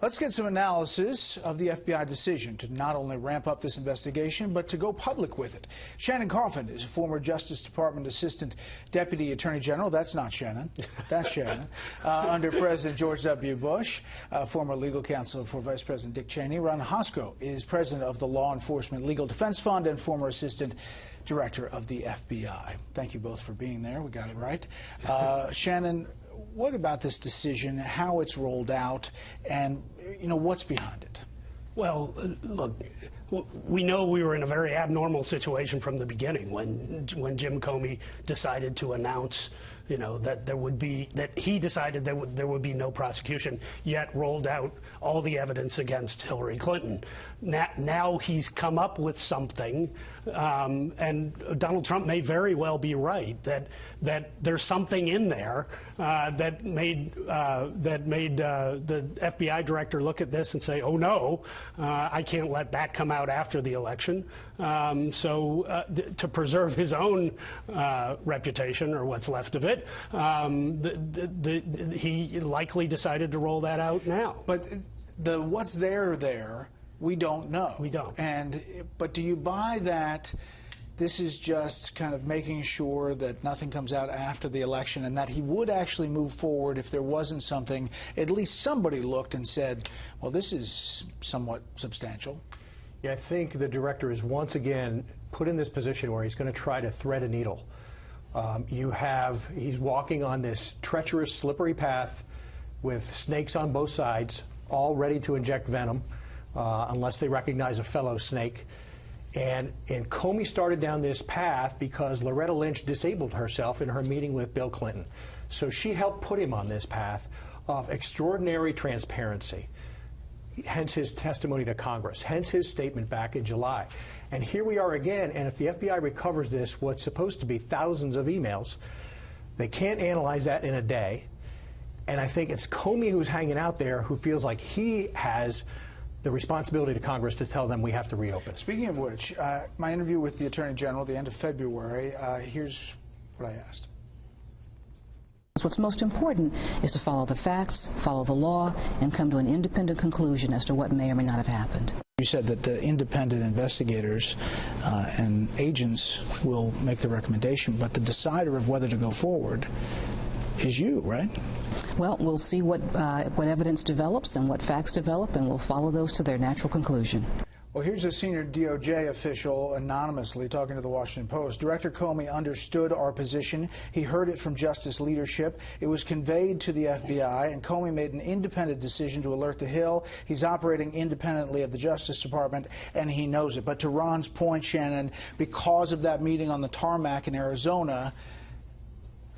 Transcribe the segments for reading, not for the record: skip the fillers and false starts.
Let's get some analysis of the FBI decision to not only ramp up this investigation, but to go public with it. Shannon Coffin is a former Justice Department Assistant Deputy Attorney General. That's not Shannon. That's Shannon. Under President George W. Bush, former legal counsel for Vice President Dick Cheney. Ron Hosko is president of the Law Enforcement Legal Defense Fund and former Assistant Director of the FBI. Thank you both for being there. We got it right. Shannon, what about this decision, how it's rolled out, and, what's behind it? Well, look, we know we were in a very abnormal situation from the beginning when Jim Comey decided to announce, that he decided there would be no prosecution, yet rolled out all the evidence against Hillary Clinton. Now he's come up with something, and Donald Trump may very well be right that there's something in there that made the FBI director look at this and say, oh no, I can't let that come out after the election. To preserve his own reputation, or what's left of it, he likely decided to roll that out now. But what's there, we don't know. We don't. But do you buy that this is just kind of making sure that nothing comes out after the election, and that he would actually move forward if there wasn't something, at least somebody looked and said, well, this is somewhat substantial? Yeah, I think the director is once again put in this position where he's going to try to thread a needle. He's walking on this treacherous, slippery path with snakes on both sides, all ready to inject venom unless they recognize a fellow snake. And Comey started down this path because Loretta Lynch disabled herself in her meeting with Bill Clinton. So she helped put him on this path of extraordinary transparency. Hence his testimony to Congress, hence his statement back in July. And here we are again, and if the FBI recovers this, what's supposed to be thousands of emails, they can't analyze that in a day. And I think it's Comey who's hanging out there who feels like he has the responsibility to Congress to tell them we have to reopen. Speaking of which, my interview with the Attorney General at the end of February, here's what I asked. What's most important is to follow the facts, follow the law, and come to an independent conclusion as to what may or may not have happened. You said that the independent investigators and agents will make the recommendation, but the decider of whether to go forward is you, right? Well, we'll see what evidence develops and what facts develop, and we'll follow those to their natural conclusion. Well, here's a senior DOJ official anonymously talking to the Washington Post. Director Comey understood our position. He heard it from justice leadership. It was conveyed to the FBI, and Comey made an independent decision to alert the Hill. He's operating independently of the Justice Department, and he knows it. But to Ron's point, Shannon, because of that meeting on the tarmac in Arizona,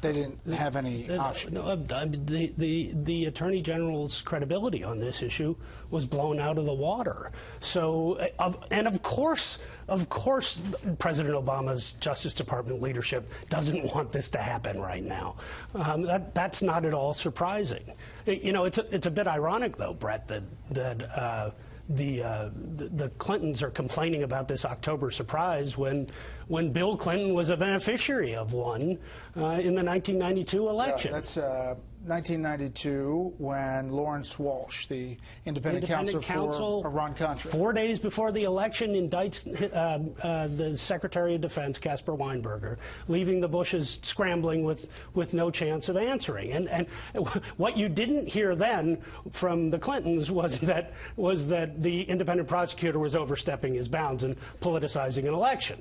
they didn't have any option. No, the Attorney General's credibility on this issue was blown out of the water. So, and of course, President Obama's Justice Department leadership doesn't want this to happen right now. That's not at all surprising. It's a bit ironic, though, Brett, that the Clintons are complaining about this October surprise when Bill Clinton was a beneficiary of one in the 1992 election. Yeah, that's 1992 when Lawrence Walsh, the independent counsel for Iran-Contra, 4 days before the election, indicts the Secretary of Defense, Caspar Weinberger, leaving the Bushes scrambling with no chance of answering. And what you didn't hear then from the Clintons was that the independent prosecutor was overstepping his bounds and politicizing an election.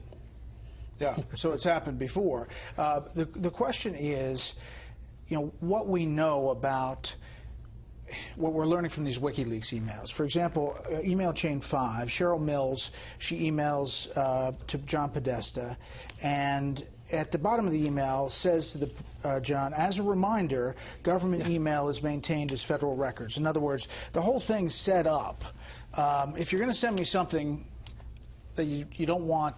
Yeah, so it's happened before. The question is, what we know about what we're learning from these WikiLeaks emails. For example, email chain 5, Cheryl Mills, she emails to John Podesta, and at the bottom of the email says to the John, as a reminder, government email is maintained as federal records. In other words, the whole thing's set up. If you're going to send me something that you don't want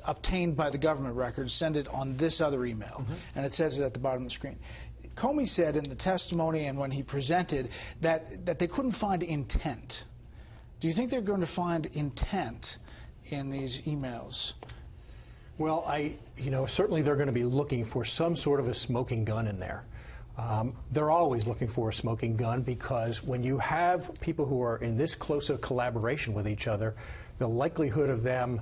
obtained by the government records, send it on this other email. And it says it at the bottom of the screen. Comey said in the testimony and when he presented that they couldn't find intent. Do you think they're going to find intent in these emails? Well, certainly they're going to be looking for some sort of a smoking gun in there. They're always looking for a smoking gun, because when you have people who are in this close of collaboration with each other, the likelihood of them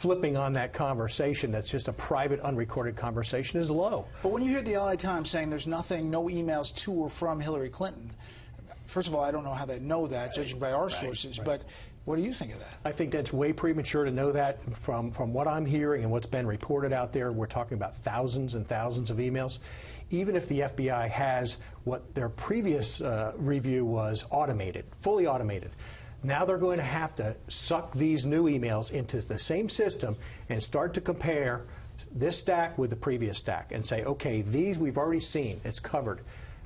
flipping on that conversation that's just a private, unrecorded conversation is low. But when you hear the LA Times saying there's nothing, no emails to or from Hillary Clinton, first of all, I don't know how they know that, judging by our sources, but what do you think of that? I think that's way premature to know that. From what I'm hearing and what's been reported out there, we're talking about thousands and thousands of emails. Even if the FBI has what their previous review was automated, fully automated, now they're going to have to suck these new emails into the same system and start to compare this stack with the previous stack and say, okay, these we've already seen, it's covered.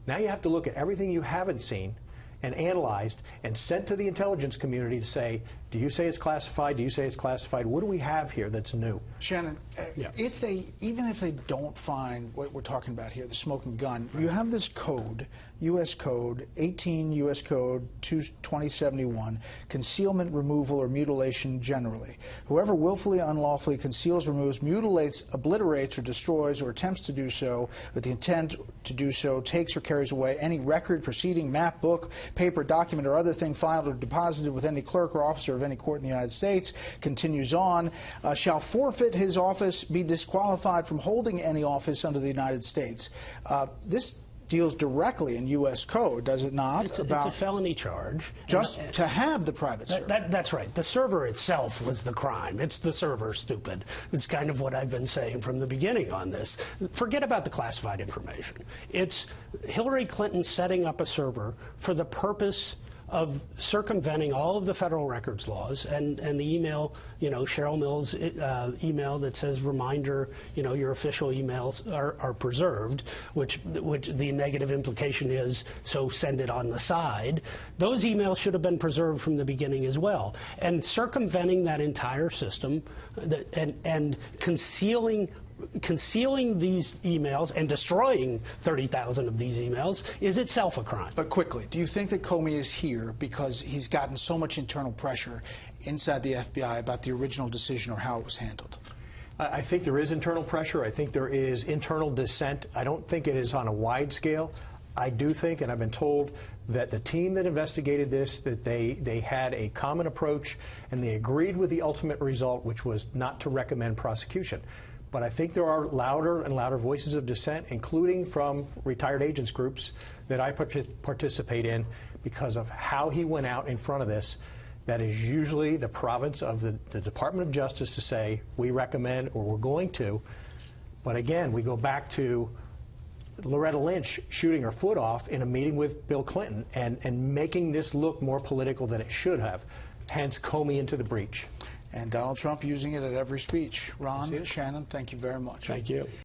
Now you have to look at everything you haven't seen and analyzed and sent to the intelligence community to say, do you say it's classified? Do you say it's classified? What do we have here that's new? Shannon, even if they don't find what we're talking about here, the smoking gun, you have this code, U.S. Code, 18 U.S. Code 2071, concealment, removal, or mutilation generally. Whoever willfully, unlawfully conceals, removes, mutilates, obliterates, or destroys, or attempts to do so with the intent to do so, takes or carries away any record, proceeding, map, book, paper, document, or other thing filed or deposited with any clerk or officer of any court in the United States, continues on, shall forfeit his office, be disqualified from holding any office under the United States. This deals directly in U.S. Code, does it not? It's a felony charge. Just to have the private server. That's right. The server itself was the crime. It's the server, stupid. It's kind of what I've been saying from the beginning on this. Forget about the classified information. It's Hillary Clinton setting up a server for the purpose of circumventing all of the federal records laws, and the email, Cheryl Mills' email that says, reminder, your official emails are preserved, which the negative implication is, so send it on the side. Those emails should have been preserved from the beginning as well. And circumventing that entire system and concealing these emails and destroying 30,000 of these emails is itself a crime. But quickly, do you think that Comey is here because he's gotten so much internal pressure inside the FBI about the original decision or how it was handled? I think there is internal pressure. I think there is internal dissent. I don't think it is on a wide scale. I do think, and I've been told, that the team that investigated this, that they had a common approach and they agreed with the ultimate result, which was not to recommend prosecution. But I think there are louder and louder voices of dissent, including from retired agents groups that I participate in, because of how he went out in front of this. That is usually the province of the Department of Justice to say, we recommend or we're going to. But again, we go back to Loretta Lynch shooting her foot off in a meeting with Bill Clinton and making this look more political than it should have, hence Comey into the breach. And Donald Trump using it at every speech. Ron, Shannon, thank you very much. Thank you.